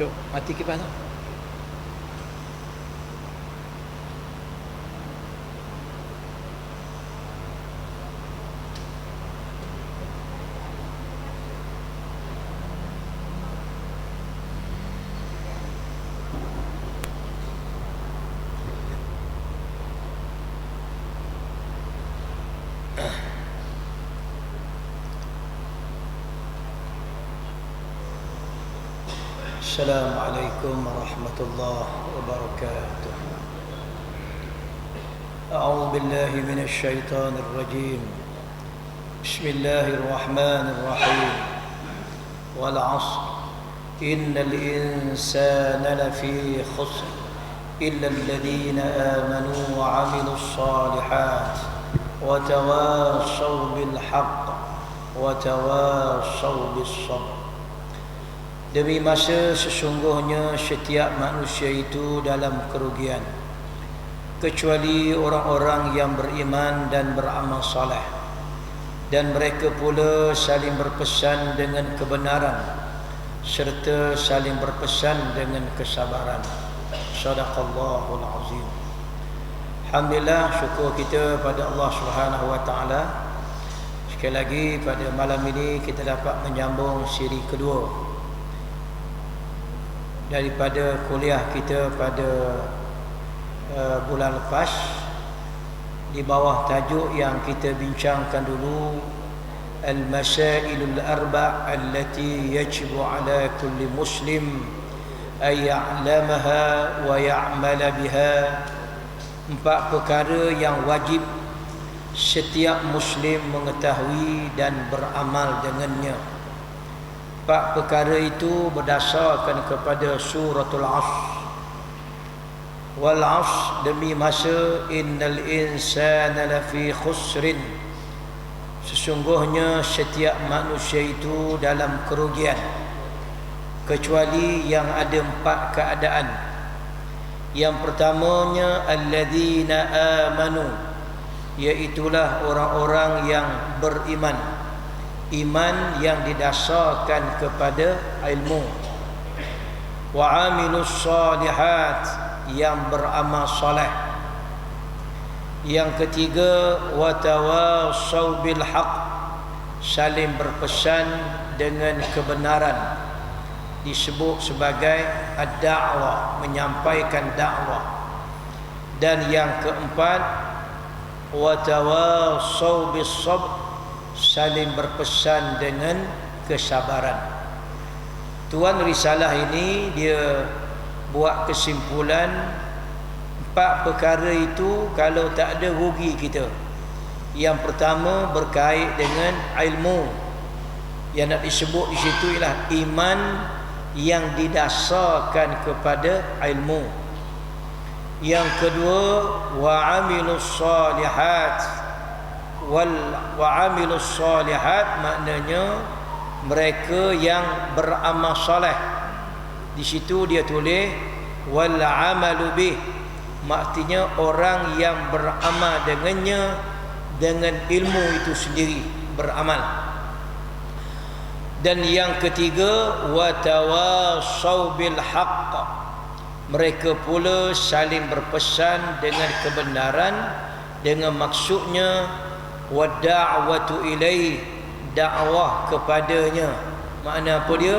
Cuk, mati kipas tu. السلام عليكم ورحمة الله وبركاته. أعوذ بالله من الشيطان الرجيم. بسم الله الرحمن الرحيم. والعصر إن الإنسان لفي خسر إلا الذين آمنوا وعملوا الصالحات وتواصوا بالحق وتواصوا بالصبر. Demi masa sesungguhnya setiap manusia itu dalam kerugian, kecuali orang-orang yang beriman dan beramal saleh, dan mereka pula saling berpesan dengan kebenaran serta saling berpesan dengan kesabaran. Shadaqallahul azim. Alhamdulillah, syukur kita pada Allah Subhanahu wa taala. Sekali lagi pada malam ini kita dapat menyambung siri kedua daripada kuliah kita pada bulan lepas, di bawah tajuk yang kita bincangkan dulu, Al-Masailul Arba' allati yajibu ala kulli muslim ay ya'lamaha wa ya'mala biha. 4 perkara yang wajib setiap muslim mengetahui dan beramal dengannya. 4 perkara itu berdasarkan kepada suratul Asr. Wal Asr, demi masa, innal insana lafi khusrin, sesungguhnya setiap manusia itu dalam kerugian, kecuali yang ada 4 keadaan. Yang pertamanya alladzina amanu, iaitulah orang-orang yang beriman, iman yang didasarkan kepada ilmu. Wa amilus salihat, yang beramal soleh. Yang ketiga, wa tawasaw bil haq, saling berpesan dengan kebenaran, disebut sebagai ad-da'wah, menyampaikan dakwah. Dan yang keempat, wa tawasaw bis sabr, saling berpesan dengan kesabaran. Tuan risalah ini dia buat kesimpulan 4 perkara itu kalau tak ada rugi kita. Yang pertama berkait dengan ilmu. Yang nak disebut di situ ialah iman yang didasarkan kepada ilmu. Yang kedua, wa amilus salihat. Wa amilus salihat maknanya mereka yang beramal soleh. Di situ dia tulis wal amalu bih, maksudnya orang yang beramal dengannya, dengan ilmu itu sendiri beramal. Dan yang ketiga, wa tawasaw bil haqq, mereka pula saling berpesan dengan kebenaran, dengan maksudnya wa da'watu ilaih, dakwah kepadanya. Makna apa dia?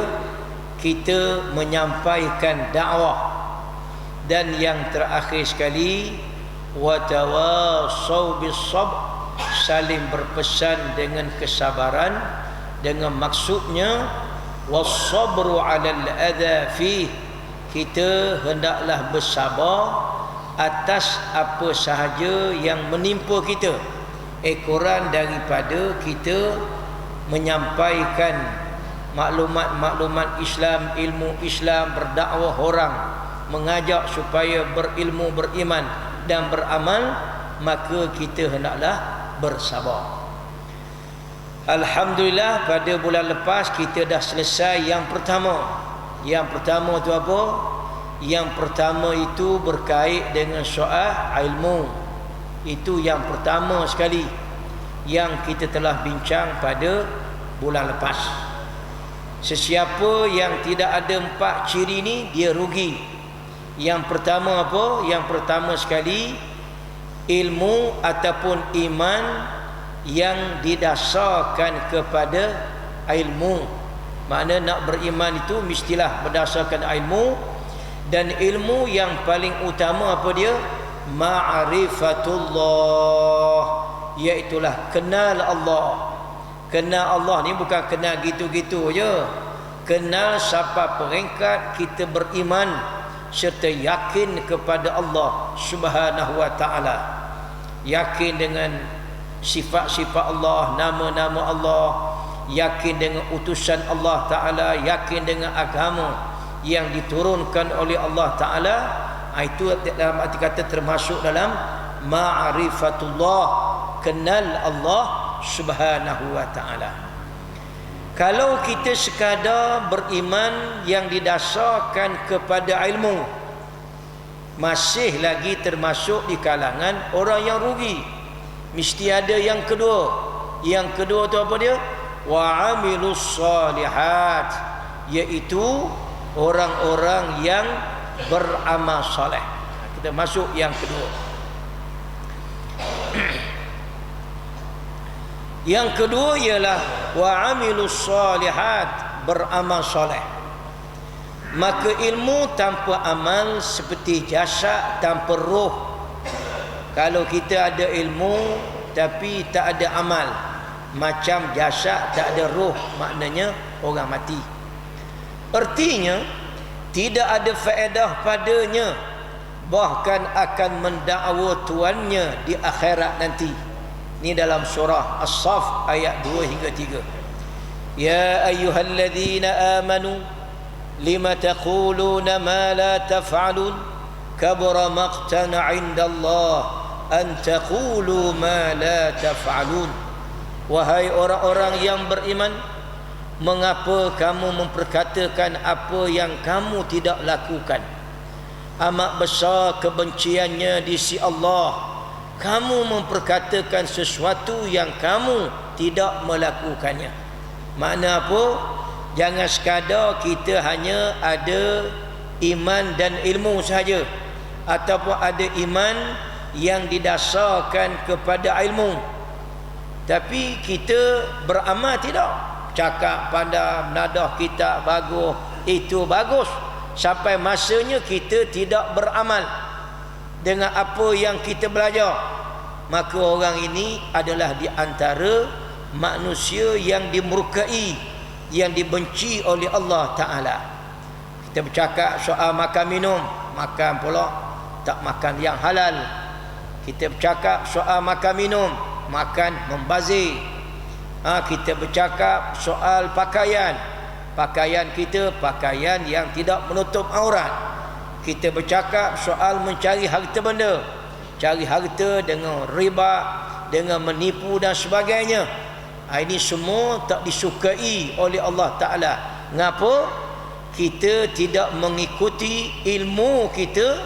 Kita menyampaikan dakwah. Dan yang terakhir sekali, wa tawasaw bis sabr, saling berpesan dengan kesabaran, dengan maksudnya was-sabru 'alal adha fi, kita hendaklah bersabar atas apa sahaja yang menimpa kita, ekoran daripada kita menyampaikan maklumat-maklumat Islam, ilmu Islam, berdakwah orang, mengajak supaya berilmu, beriman dan beramal, maka kita hendaklah bersabar. Alhamdulillah, pada bulan lepas kita dah selesai yang pertama. Yang pertama itu apa? Yang pertama itu berkait dengan soal ilmu. Itu yang pertama sekali yang kita telah bincang pada bulan lepas. Sesiapa yang tidak ada 4 ciri ni, dia rugi. Yang pertama apa? Yang pertama sekali, ilmu ataupun iman yang didasarkan kepada ilmu. Makna nak beriman itu mestilah berdasarkan ilmu. Dan ilmu yang paling utama apa dia? Ma'rifatullah, iaitulah kenal Allah. Kenal Allah ni bukan kenal gitu-gitu je. Kenal siapa peringkat kita beriman serta yakin kepada Allah Subhanahu wa taala. Yakin dengan sifat-sifat Allah, nama-nama Allah, yakin dengan utusan Allah taala, yakin dengan agama yang diturunkan oleh Allah taala. Itu dalam arti kata termasuk dalam ma'rifatullah, kenal Allah Subhanahu wa ta'ala. Kalau kita sekadar beriman yang didasarkan kepada ilmu, masih lagi termasuk di kalangan orang yang rugi. Mesti ada yang kedua. Yang kedua tu apa dia? Wa amilus salihat, iaitu orang-orang yang beramal soleh. Kita masuk yang kedua. Yang kedua ialah wa amilus salihat, beramal soleh. Maka ilmu tanpa amal seperti jasad tanpa roh. Kalau kita ada ilmu tapi tak ada amal, macam jasad tak ada roh, maknanya orang mati. Artinya tidak ada faedah padanya, bahkan akan mendakwa tuannya di akhirat nanti. Ini dalam surah As-Saff ayat 2 hingga 3. Ya ayyuhalladzina amanu lima taquluna ma la taf'alun kabura maqtan 'inda Allah an taqulu ma la taf'alun. Wahai orang-orang yang beriman, mengapa kamu memperkatakan apa yang kamu tidak lakukan? Amat besar kebenciannya di sisi Allah kamu memperkatakan sesuatu yang kamu tidak melakukannya. Makna apa? Jangan sekadar kita hanya ada iman dan ilmu sahaja, ataupun ada iman yang didasarkan kepada ilmu, tapi kita beramal tidak. Cakap pandai, menadah kitab bagus, itu bagus, sampai masanya kita tidak beramal dengan apa yang kita belajar, maka orang ini adalah di antara manusia yang dimurkai, yang dibenci oleh Allah Ta'ala. Kita bercakap soal makan minum, makan pula tak makan yang halal. Kita bercakap soal makan minum, makan membazir. Kita bercakap soal pakaian, pakaian kita pakaian yang tidak menutup aurat. Kita bercakap soal mencari harta benda, cari harta dengan riba, dengan menipu dan sebagainya. Ini semua tak disukai oleh Allah Ta'ala. Mengapa? Kita tidak mengikuti ilmu kita,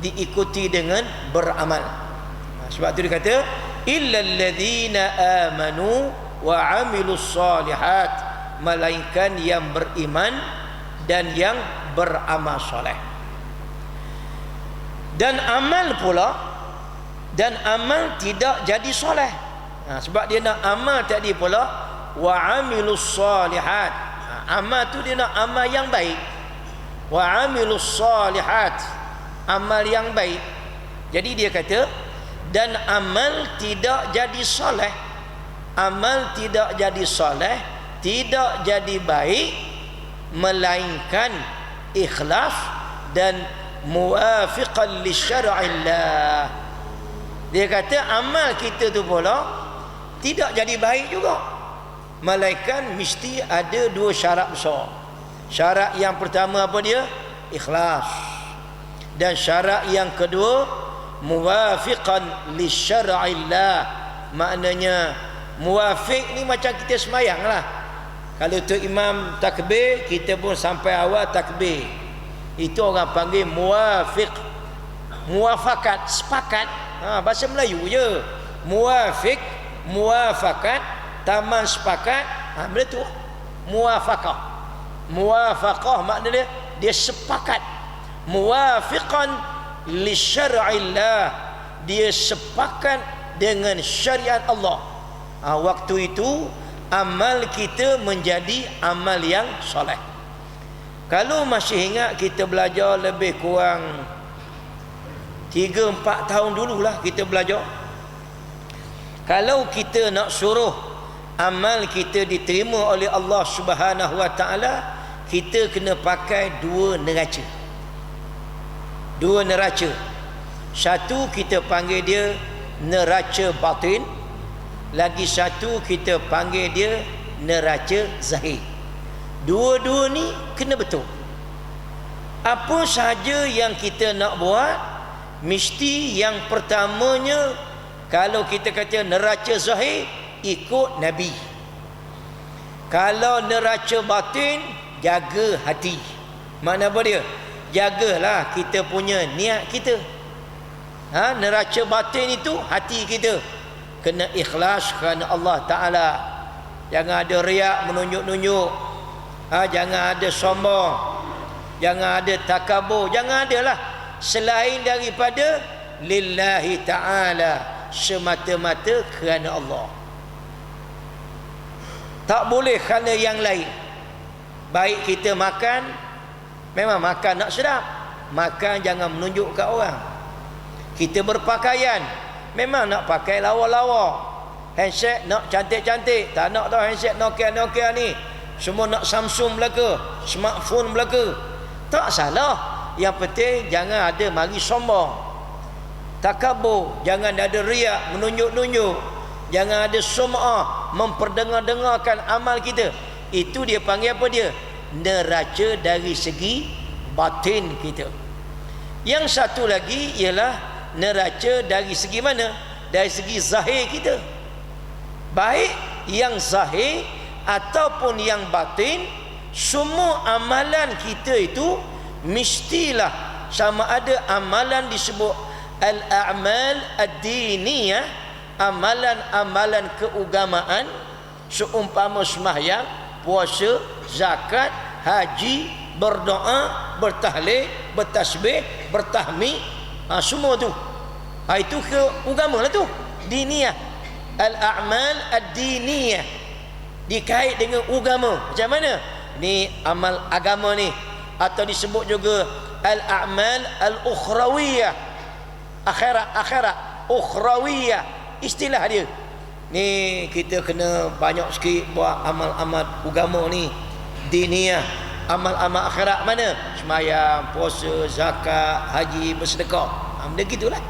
diikuti dengan beramal. Sebab itu dia kata illal ladzina amanu wa amilus salihat, melainkan yang beriman dan yang beramal soleh. Dan amal pula, dan amal tidak jadi soleh. Sebab dia nak amal tadi pula wa amilus salihat. Amal tu dia nak amal yang baik. Wa amilus salihat, amal yang baik. Jadi dia kata dan amal tidak jadi soleh. Amal tidak jadi soleh, tidak jadi baik, melainkan ikhlas dan muwafiqan li syar'illah. Dia kata amal kita tu pula tidak jadi baik juga, melainkan mesti ada 2 syarat besar. Syarat yang pertama apa dia? Ikhlas. Dan syarat yang kedua muwafiqan li syar'illah. Maknanya muwafiq ni macam kita semayang lah. Kalau tu imam takbir, kita pun sampai awal takbir. Itu orang panggil muwafiq. Muwafakat, sepakat. Bahasa Melayu je. Muwafiq, muwafakat, taman sepakat. Benda tu muwafaqah. Muwafaqah maknanya dia sepakat. Muwafiqan li syar'illah, dia sepakat dengan syariat Allah. Waktu itu amal kita menjadi amal yang soleh. Kalau masih ingat, kita belajar lebih kurang 3-4 tahun dululah kita belajar. Kalau kita nak suruh amal kita diterima oleh Allah Subhanahu wa taala, kita kena pakai dua neraca. Dua neraca. Satu kita panggil dia neraca batin, lagi satu kita panggil dia neraca zahir. Dua-dua ni kena betul. Apa sahaja yang kita nak buat, mesti yang pertamanya, kalau kita kata neraca zahir, ikut Nabi. Kalau neraca batin, jaga hati. Makna apa dia? Jagalah kita punya niat kita. Neraca batin itu hati kita kena ikhlas kerana Allah Ta'ala. Jangan ada riak, menunjuk-nunjuk. Jangan ada sombong, jangan ada takabur, jangan adalah selain daripada lillahi ta'ala, semata-mata kerana Allah. Tak boleh kerana yang lain. Baik kita makan, memang makan nak sedap, makan jangan menunjuk kat orang. Kita berpakaian, memang nak pakai lawa-lawa. Handset nak cantik-cantik, tak nak tau handset Nokia ni. Semua nak Samsung belaka, smartphone belaka. Tak salah. Yang penting jangan ada mari sombong, takabur, jangan ada riak, menunjuk-nunjuk, jangan ada sum'ah, memperdengar-dengarkan amal kita. Itu dia panggil apa dia? Neraca dari segi batin kita. Yang satu lagi ialah neraca dari segi mana? Dari segi zahir kita. Baik yang zahir ataupun yang batin, semua amalan kita itu mestilah sama ada amalan disebut al-a'mal ad-diniyah, amalan-amalan keagamaan, seumpama sembahyang, puasa, zakat, haji, berdoa, bertahlil, bertasbih, bertahmid, semua tu. Itu keagama lah tu, diniyah. Al-a'mal ad-diniyah, dikait dengan agama. Macam mana? Ni amal agama ni. Atau disebut juga al-a'mal al-ukhrawiyah, akhirat, ukhrawiyah, istilah dia. Ni kita kena banyak sikit buat amal-amal agama ni, diniyah. Amal-amal akhirat mana? Sembahyang, puasa, zakat, haji, bersedekah. Benda gitulah.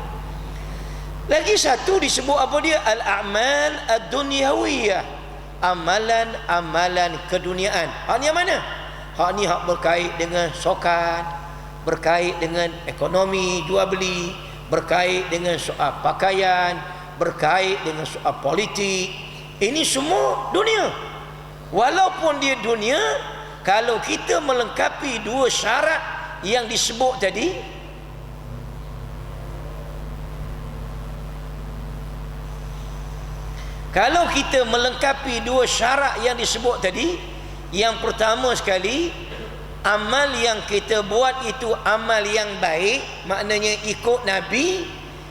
Lagi satu disebut apa dia? Al-a'mal ad-dunyawiyah, amalan-amalan keduniaan. Hak ni yang mana? Hak ni hak berkait dengan sokan, berkait dengan ekonomi, jual beli, berkait dengan soal pakaian, berkait dengan soal politik. Ini semua dunia. Walaupun dia dunia, kalau kita melengkapi dua syarat yang disebut tadi, kalau kita melengkapi dua syarat yang disebut tadi, yang pertama sekali, amal yang kita buat itu amal yang baik, maknanya ikut Nabi.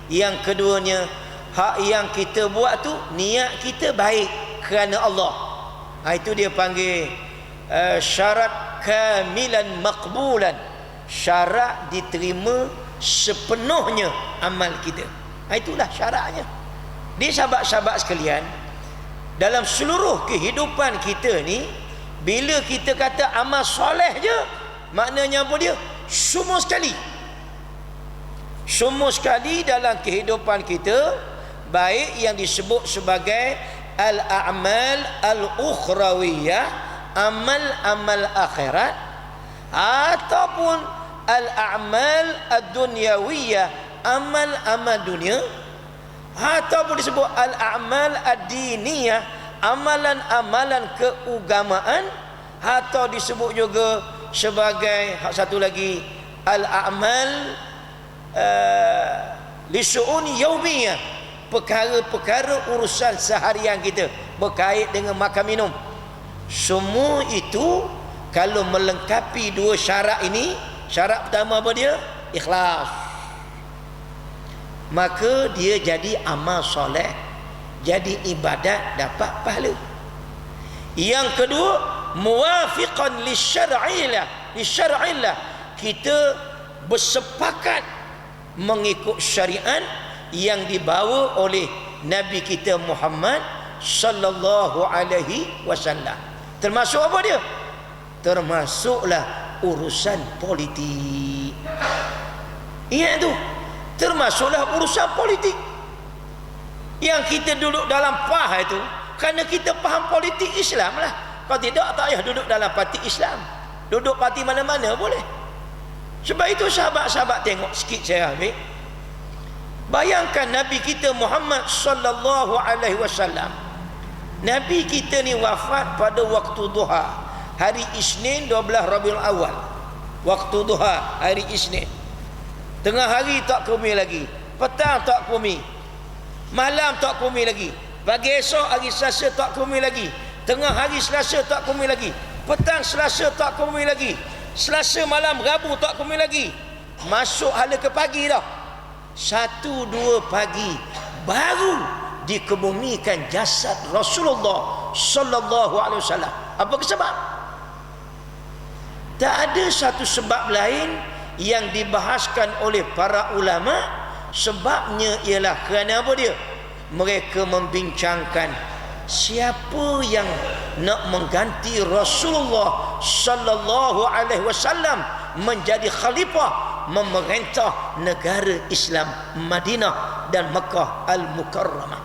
Yang keduanya, hak yang kita buat tu niat kita baik kerana Allah. Itu dia panggil syarat kamilan maqbulan, syarat diterima sepenuhnya amal kita. Itulah syaratnya. Dia sahabat-sahabat sekalian, dalam seluruh kehidupan kita ni, bila kita kata amal soleh je, maknanya apa dia? Semua sekali. Semua sekali dalam kehidupan kita, baik yang disebut sebagai al-a'mal al-ukhrawiyah, amal-amal akhirat, ataupun al-a'mal ad-dunyawiyah, amal-amal dunia, ataupun disebut al-a'mal ad-diniyah, amalan-amalan keagamaan, atau disebut juga sebagai satu lagi al-a'mal li syu'un yaumiyah, perkara-perkara urusan seharian kita berkait dengan makan minum. Semua itu kalau melengkapi dua syarat ini, syarat pertama apa dia? Ikhlas. Maka dia jadi amal soleh, jadi ibadat, dapat pahala. Yang kedua, muwafiqan lisyar'illah, kita bersepakat mengikut syariat yang dibawa oleh Nabi kita Muhammad sallallahu alaihi wasallam. Termasuk apa dia? Termasuklah urusan politik. Ingat tu, termasuklah urusan politik. Yang kita duduk dalam PAH itu kerana kita faham politik Islam lah. Kalau tidak, tak payah duduk dalam parti Islam. Duduk parti mana-mana boleh. Sebab itu sahabat-sahabat tengok sikit saya ambil. Bayangkan Nabi kita Muhammad sallallahu alaihi wasallam. Nabi kita ni wafat pada waktu duha. Hari Isnin 12 Rabiul Awal. Waktu duha hari Isnin. Tengah hari tak kumi lagi. Petang tak kumi. Malam tak kumi lagi. Pagi esok hari Selasa tak kumi lagi. Tengah hari Selasa tak kumi lagi. Petang Selasa tak kumi lagi. Selasa malam Rabu tak kumi lagi. Masuk hala ke pagi dah. 1-2 pagi baru dikebumikan jasad Rasulullah sallallahu alaihi wasallam. Apa sebab? Tak ada satu sebab lain yang dibahaskan oleh para ulama. Sebabnya ialah kerana apa dia? Mereka membincangkan siapa yang nak mengganti Rasulullah sallallahu alaihi wasallam menjadi khalifah memerintah negara Islam Madinah dan Makkah Al-Mukarramah.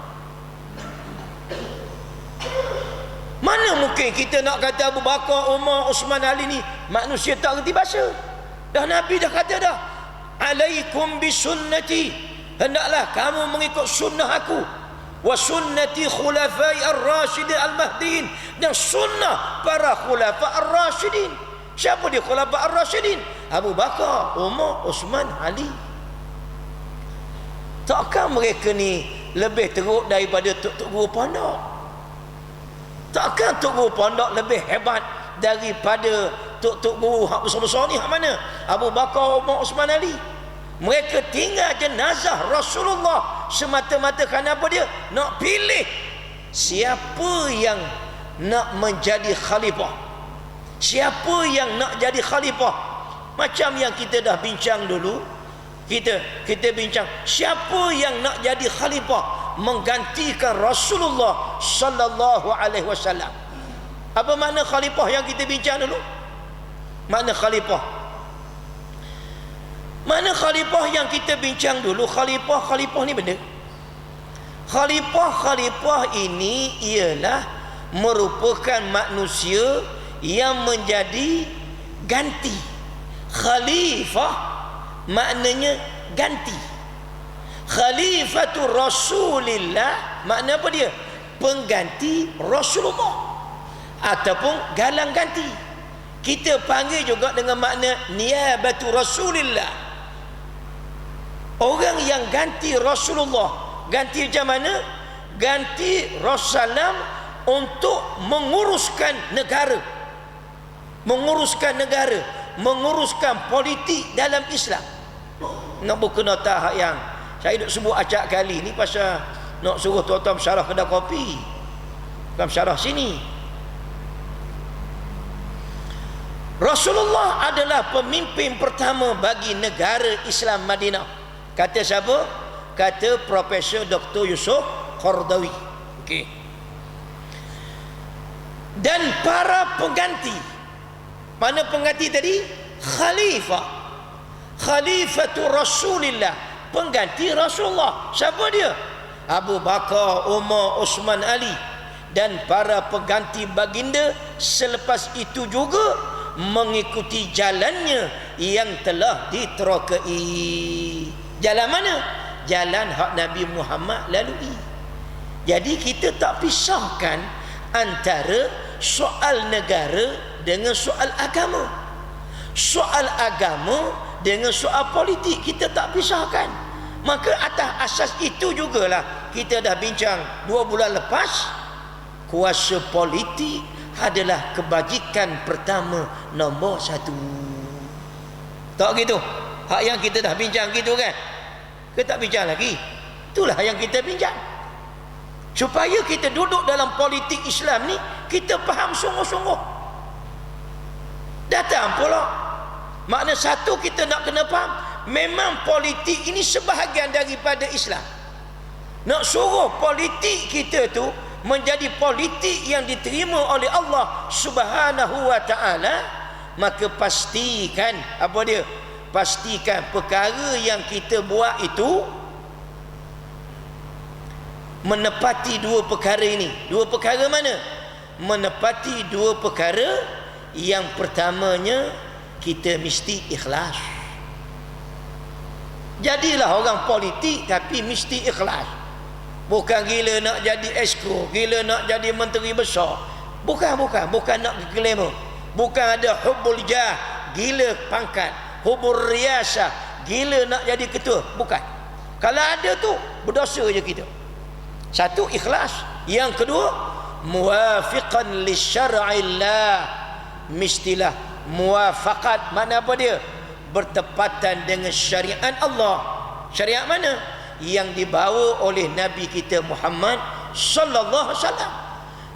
Mana mungkin kita nak kata Abu Bakar, Umar, Osman, Ali ni manusia tak reti bahasa. Dah Nabi dah kata dah, alaikum bisunnati, hendaklah kamu mengikut sunnah aku, wa sunnati khulafai ar-rasyidin al-mahdiin, dan sunnah para khulafa ar-rasyidin. Siapa dia khulafa ar-rasyidin? Abu Bakar, Umar, Osman, Ali. Takkan mereka ni lebih teruk daripada tok-tok guru pondok? Takkan tok guru pondok lebih hebat daripada tok-tok guru hak besar-besar ni? Hak mana? Abu Bakar, Umar, Osman, Ali. Mereka tinggal jenazah Rasulullah semata-mata kerana apa dia? Nak pilih siapa yang nak menjadi khalifah. Siapa yang nak jadi khalifah? Macam yang kita dah bincang dulu. Kita bincang siapa yang nak jadi khalifah menggantikan Rasulullah sallallahu alaihi wasallam. Apa makna khalifah yang kita bincang dulu? Makna khalifah. Mana khalifah yang kita bincang dulu? Khalifah ni benda. Khalifah ini ialah merupakan manusia yang menjadi ganti. Khalifah maknanya ganti. Khalifatul Rasulillah makna apa dia? Pengganti Rasulullah ataupun galang ganti. Kita panggil juga dengan makna niyabatul Rasulillah. Orang yang ganti Rasulullah. Ganti macam mana? Ganti Rasulullah untuk menguruskan negara. Menguruskan politik dalam Islam. Nak buku nota yang saya duk sebut acak kali ni pasal nak suruh tuan-tuan syarah kedai kopi. Bukan syarah sini. Rasulullah adalah pemimpin pertama bagi negara Islam Madinah. Kata siapa? Kata Profesor Dr. Yusuf Qaradawi. Okey. Dan para pengganti. Mana pengganti tadi? Khalifah. Khalifatul Rasulillah, pengganti Rasulullah. Siapa dia? Abu Bakar, Umar, Osman, Ali, dan para pengganti baginda selepas itu juga mengikuti jalannya yang telah diterokai. Jalan mana? Jalan hak Nabi Muhammad lalui. Jadi kita tak pisahkan antara soal negara dengan soal agama. Soal agama dengan soal politik kita tak pisahkan. Maka atas asas itu jugalah kita dah bincang 2 bulan lepas, kuasa politik adalah kebajikan pertama nombor satu. Tak gitu? Hak yang kita dah bincang gitu kan? Kita tak bincang lagi. Itulah yang kita bincang. Supaya kita duduk dalam politik Islam ni, kita faham sungguh-sungguh. Datang pula. Makna satu kita nak kena faham, memang politik ini sebahagian daripada Islam. Nak suruh politik kita tu menjadi politik yang diterima oleh Allah Subhanahu wa taala, maka pastikan apa dia? Pastikan perkara yang kita buat itu menepati dua perkara ini. Dua perkara mana? Menepati dua perkara. Yang pertamanya, kita mesti ikhlas. Jadilah orang politik tapi mesti ikhlas. Bukan gila nak jadi esko, gila nak jadi menteri besar. Bukan nak glamour. Bukan ada hubbul jah, gila pangkat, hubbul riyasah, gila nak jadi ketua. Bukan. Kalau ada tu, berdosa je kita. Satu, ikhlas. Yang kedua, muwafiqan li syar'illah. Mestilah muwafaqat. Mana apa dia? Bertepatan dengan syariat Allah. Syariat mana? Yang dibawa oleh Nabi kita Muhammad sallallahu alaihi wasallam.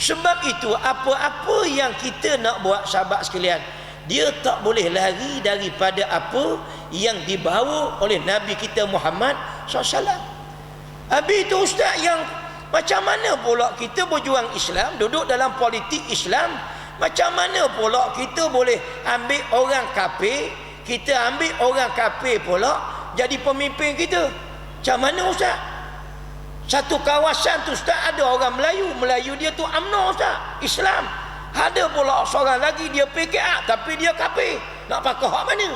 Sebab itu apa-apa yang kita nak buat, sahabat sekalian, dia tak boleh lari daripada apa yang dibawa oleh Nabi kita Muhammad sallallahu alaihi wasallam. Habis itu ustaz, yang macam mana pula kita berjuang Islam, duduk dalam politik Islam, macam mana pula kita boleh ambil orang kafir, kita ambil orang kafir pula jadi pemimpin kita? Macam mana ustaz? Satu kawasan tu ustaz ada orang Melayu dia tu UMNO ustaz, Islam. Ada pula seorang lagi dia PKA tapi dia kafir. Nak pakai hak mana?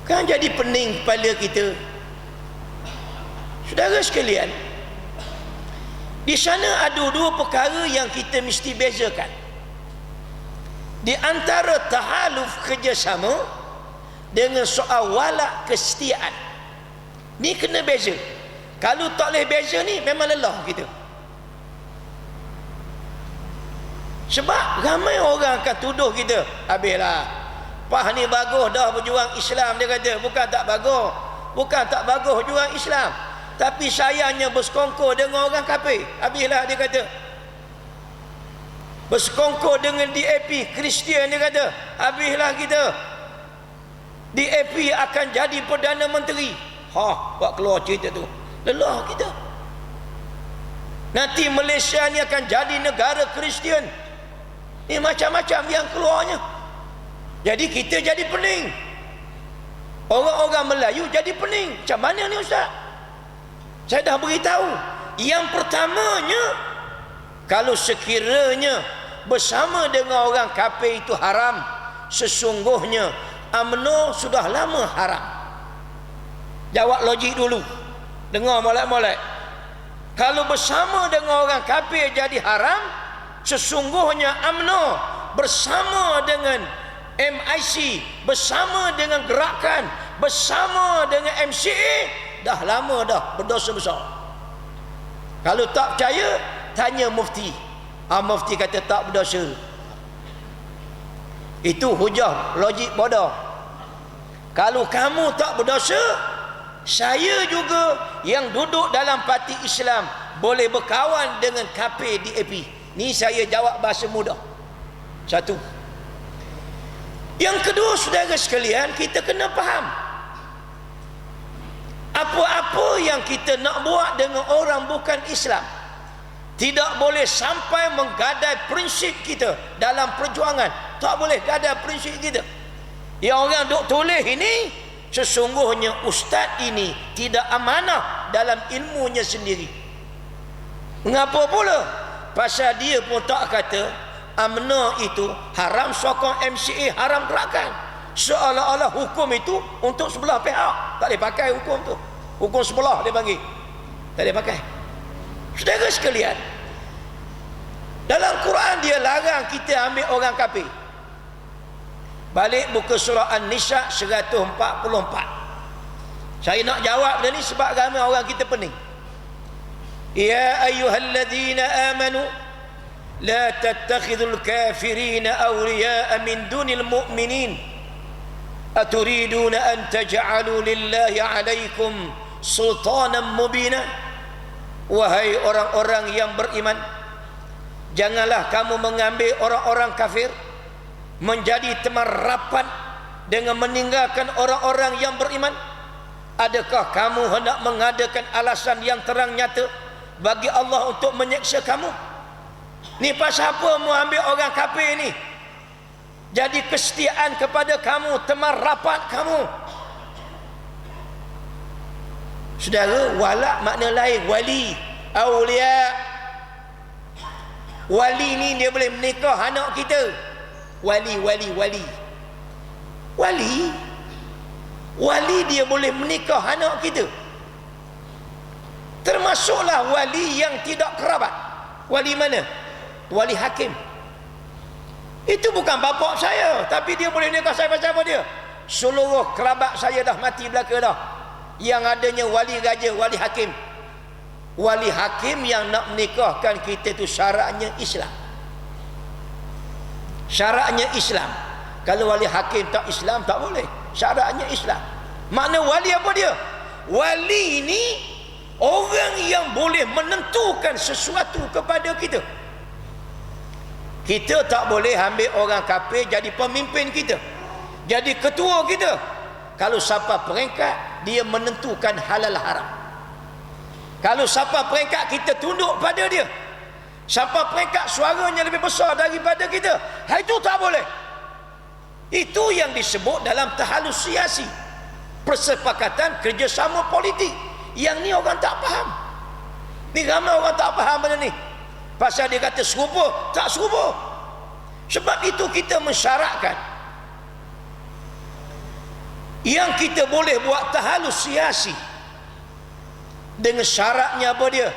Kan jadi pening kepala kita. Saudara sekalian, di sana ada dua perkara yang kita mesti bezakan. Di antara tahaluf, kerjasama, dengan soal walak kesetiaan. Ni kena beza. Kalau tak boleh beza ni, memang lelah kita. Sebab ramai orang akan tuduh kita, habislah, Pah ni bagus dah berjuang Islam, dia kata. Bukan tak bagus, bukan tak bagus juang Islam, tapi sayangnya bersekongkol dengan orang kafir. Habislah, dia kata. Bersekongkol dengan DAP Kristian, dia kata. Habislah kita. DAP akan jadi Perdana Menteri. Buat keluar cerita tu, lelah kita. Nanti Malaysia ni akan jadi negara Kristian. Ni macam-macam yang keluarnya. Jadi kita jadi pening. Orang-orang Melayu jadi pening. Macam mana ni ustaz? Saya dah beritahu. Yang pertamanya, kalau sekiranya bersama dengan orang kafir itu haram, sesungguhnya UMNO sudah lama haram. Jawab logik dulu. Dengar molek-molek. Kalau bersama dengan orang kafir jadi haram, sesungguhnya UMNO bersama dengan MIC, bersama dengan gerakan, bersama dengan MCA, dah lama dah berdosa besar. Kalau tak percaya, tanya mufti. Mufti kata tak berdosa. Itu hujah logik bodoh. Kalau kamu tak berdosa, saya juga yang duduk dalam parti Islam boleh berkawan dengan kafir DAP. Ni saya jawab bahasa mudah. Satu. Yang kedua, saudara sekalian, kita kena faham, apa-apa yang kita nak buat dengan orang bukan Islam, tidak boleh sampai menggadai prinsip kita dalam perjuangan. Tak boleh gadai prinsip kita. Yang orang duk tulis ini, sesungguhnya ustaz ini tidak amanah dalam ilmunya sendiri. Mengapa pula? Pasal dia pun tak kata UMNO itu haram sokong MCA, haram gerakan. Seolah-olah hukum itu untuk sebelah pihak. Tak boleh pakai hukum tu. Hukum sebelah dia bagi. Tak boleh pakai. Saudara sekalian, dalam Quran dia larang kita ambil orang kafir. Balik buka surah An-Nisa 144. Saya nak jawab dia ni sebab ramai orang kita pening. Ya ayyuhalladzina amanu la tattakhidhul kafirina awliya'a min dunil mu'minin aturiduna an taj'alu lillahi 'alaikum sultanan mubina. Wahai orang-orang yang beriman, janganlah kamu mengambil orang-orang kafir menjadi teman rapat dengan meninggalkan orang-orang yang beriman. Adakah kamu hendak mengadakan alasan yang terang nyata bagi Allah untuk menyeksa kamu? Ni pasal apa mu ambil orang kafir ni jadi kesetiaan kepada kamu, teman rapat kamu? Saudara, wala makna lain, wali, awliya. Wali ni dia boleh menikah anak kita. Wali. Wali dia boleh menikah anak kita. Termasuklah wali yang tidak kerabat. Wali mana? Wali hakim. Itu bukan bapak saya, tapi dia boleh nikah saya pasal apa dia? Seluruh kerabat saya dah mati belaka dah. Yang adanya wali raja, wali hakim. Wali hakim yang nak menikahkan kita tu syaratnya Islam. Syaratnya Islam. Kalau wali hakim tak Islam, tak boleh. Syaratnya Islam. Makna wali apa dia? Wali ini orang yang boleh menentukan sesuatu kepada kita. Kita tak boleh ambil orang kafir jadi pemimpin kita, jadi ketua kita. Kalau siapa peringkat, dia menentukan halal haram. Kalau siapa peringkat, kita tunduk pada dia. Siapa peringkat suaranya lebih besar daripada kita, itu tak boleh. Itu yang disebut dalam tahalus siasi, persepakatan kerjasama politik. Yang ni orang tak faham. Ni ramai orang tak faham benda ni. Pasal dia kata serupa, tak serupa. Sebab itu kita mensyaratkan yang kita boleh buat tahalus siasi dengan syaratnya apa dia?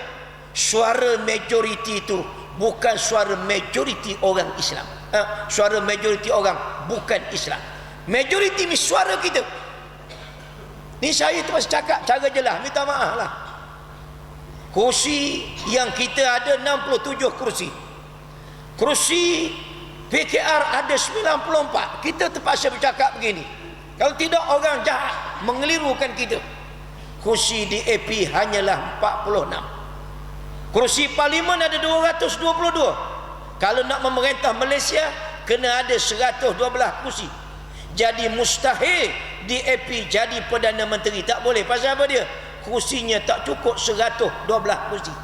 Suara majoriti itu bukan suara majoriti orang Islam. Suara majoriti orang bukan Islam. Majoriti ni suara kita. Ni saya terus cakap cara jelas, minta maaf lah. Kursi yang kita ada 67 kursi. Kursi PKR ada 94. Kita terpaksa bercakap begini. Kalau tidak orang jahat mengelirukan kita. Kursi DAP hanyalah 46. Kursi parlimen ada 222. Kalau nak memerintah Malaysia kena ada 112 kursi. Jadi mustahil DAP jadi Perdana Menteri. Tak boleh. Pasal apa dia? Kursinya tak cukup 112 kursi.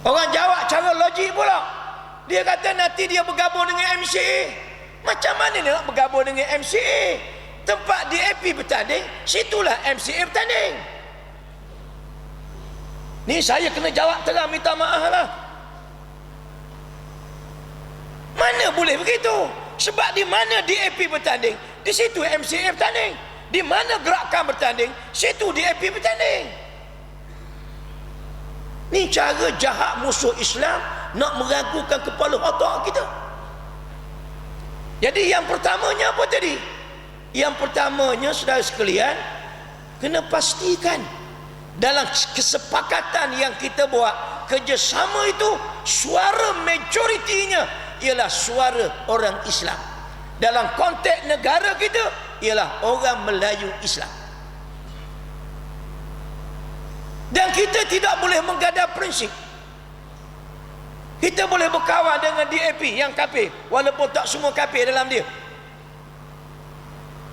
Orang jawab cara logik pula. Dia kata nanti dia bergabung dengan MCA. Macam mana dia nak bergabung dengan MCA? Tempat DAP bertanding, situlah MCA bertanding. Ni saya kena jawab terang, minta maaf lah. Mana boleh begitu? Sebab di mana DAP bertanding, di situ MCA bertanding. Di mana gerakan bertanding, situ DAP bertanding. Ni cara jahat musuh Islam nak meragukan kepala otak kita. Jadi yang pertamanya apa tadi? Yang pertamanya, saudara sekalian, kena pastikan dalam kesepakatan yang kita buat, kerjasama itu suara majoritinya ialah suara orang Islam. Dalam konteks negara kita ialah orang Melayu Islam. Dan kita tidak boleh menggadah prinsip. Kita boleh berkawan dengan DAP yang kafir, walaupun tak semua kafir dalam dia.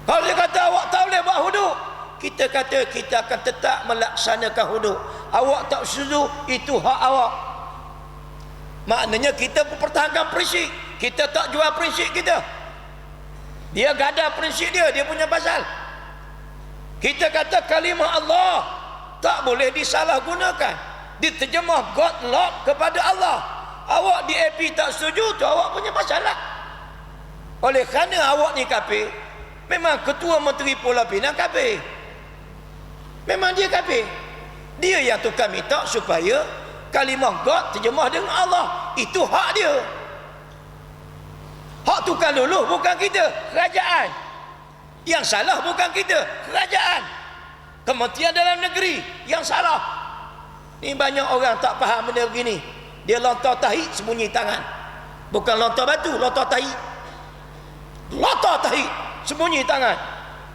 Kalau dia kata awak tak boleh buat hudud, kita kata kita akan tetap melaksanakan hudud. Awak tak setuju, itu hak awak. Maknanya kita mempertahankan prinsip. Kita tak jual prinsip kita. Dia gadah prinsip dia, dia punya pasal. Kita kata kalimah Allah tak boleh disalahgunakan, diterjemah God Lord kepada Allah. Awak DAP tak setuju, tu awak punya masalah. Oleh kerana awak ni kafir, memang Ketua Menteri Pulau Pinang kafir. Memang dia kafir. Dia yang tukar minta supaya kalimah God terjemah dengan Allah. Itu hak dia. Hak tukar luluh bukan kita, kerajaan. Yang salah bukan kita, kerajaan. Kementerian Dalam Negeri yang salah. Ni banyak orang tak faham benda begini. Dia lontar tahi sembunyi tangan. Bukan lontar batu, lontar tahi. Lontar tahi sembunyi tangan.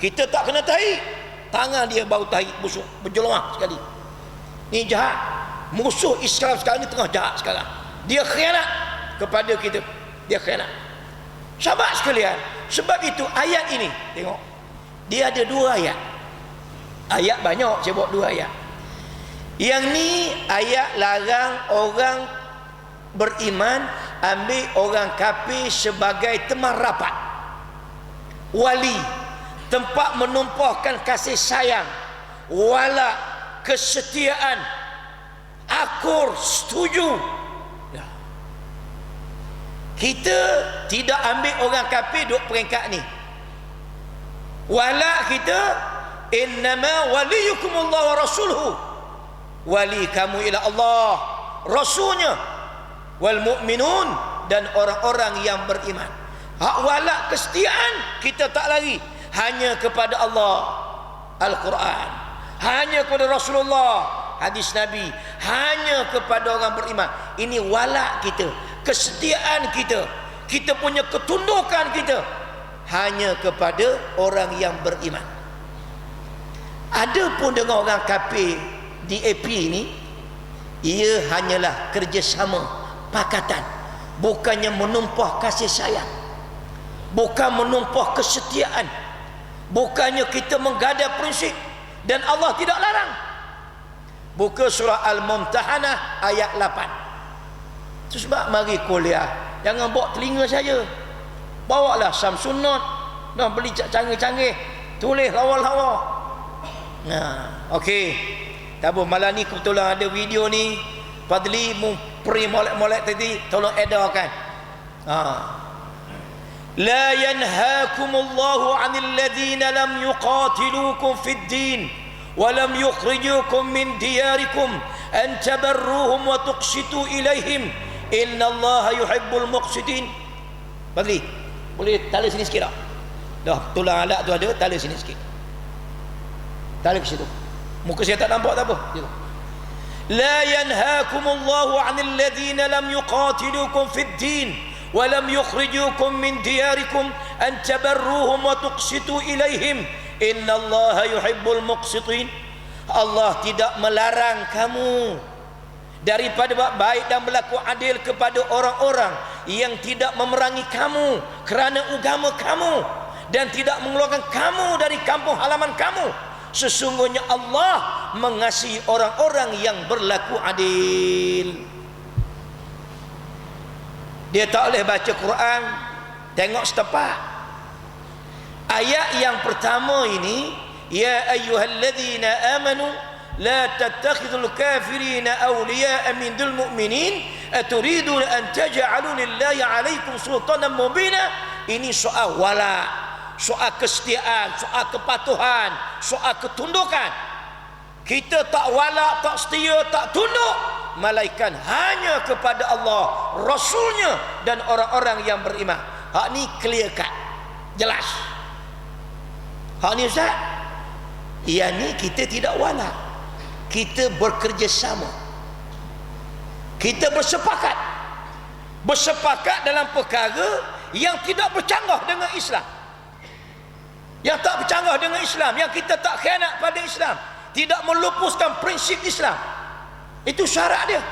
Kita tak kena tahi, tangan dia bau tahi busuk, berjeluang sekali. Ni jahat. Musuh Islam sekarang ni tengah jahat sekarang. Dia khianat kepada kita. Dia khianat. Sahabat sekalian, sebab itu ayat ini, tengok, dia ada 2 ayat. Ayat banyak, saya buat 2 ayat. Yang ni ayat larang orang beriman ambil orang kafir sebagai teman rapat, wali, tempat menumpahkan kasih sayang, wala, kesetiaan, akur, setuju. Kita tidak ambil orang kafir duduk peringkat ni. Wala kita, innama waliyukumullah wa rasuluhu. Wali kamu ialah Allah, Rasulnya, wal mu'minun, dan orang-orang yang beriman. Hak wala kesetiaan kita tak lari hanya kepada Allah, Al-Quran, hanya kepada Rasulullah, hadis Nabi, hanya kepada orang beriman. Ini wala kita, kesetiaan kita, kita punya ketundukan kita hanya kepada orang yang beriman. Adapun dengan orang kafir DAP ini, ia hanyalah kerjasama, pakatan, bukannya menumpah kasih sayang, bukan menumpah kesetiaan, bukannya kita menggadah prinsip, dan Allah tidak larang. Buka surah Al-Mumtahanah ayat 8. Itu sebab mari kuliah, jangan bawa telinga saja, bawalah Samsung Note, dah beli canggih-canggih, tulis lawa-lawa. Nah, okey. Tapi malam ni kebetulan ada video ni, Fadli memperi molek-molek tadi, tolong edarkan. La yanhaakumullahu 'anil ladzina lam yuqatilukum fid din wa lam yukhrijukum min diyarikum an tabarruhum wa tuqsitu ilaihim innallaha yuhibbul muqsitin. Fadli, boleh tala sini sikit tak? Dah tulang alat tu ada, tala sini sikit. Tala ke situ. Muka saya tak nampak tak apa. La yanhaakumullahu 'anil ladzina lam yuqatilukum fid din wa lam yukhrijukum min diyarikum an tabarruhum wa tuqsitu ilaihim innallaha yuhibbul muqsitin. Allah tidak melarang kamu daripada buat baik dan berlaku adil kepada orang-orang yang tidak memerangi kamu kerana agama kamu dan tidak mengeluarkan kamu dari kampung halaman kamu. Sesungguhnya Allah mengasihi orang-orang yang berlaku adil. Dia tak boleh baca Quran tengok setepak. Ayat yang pertama ini, ya ayyuhalladzina amanu la tattakhidhul kafirina awliya'a min dul mu'minin aturiduna an taj'alu lillahi 'alaikum sultanan mubina. Ini soal wala, soal kesetiaan, soal kepatuhan, soal ketundukan. Kita tak wala, tak setia, tak tunduk melainkan hanya kepada Allah, Rasulnya, dan orang-orang yang beriman. Hak ni clear cut, jelas. Hak ni Ustaz, yang ni kita tidak wala, kita bekerjasama, kita bersepakat dalam perkara yang tidak bercanggah dengan Islam, yang tak bercanggah dengan Islam, yang kita tak khianat pada Islam, tidak melupuskan prinsip Islam. Itu syarat dia.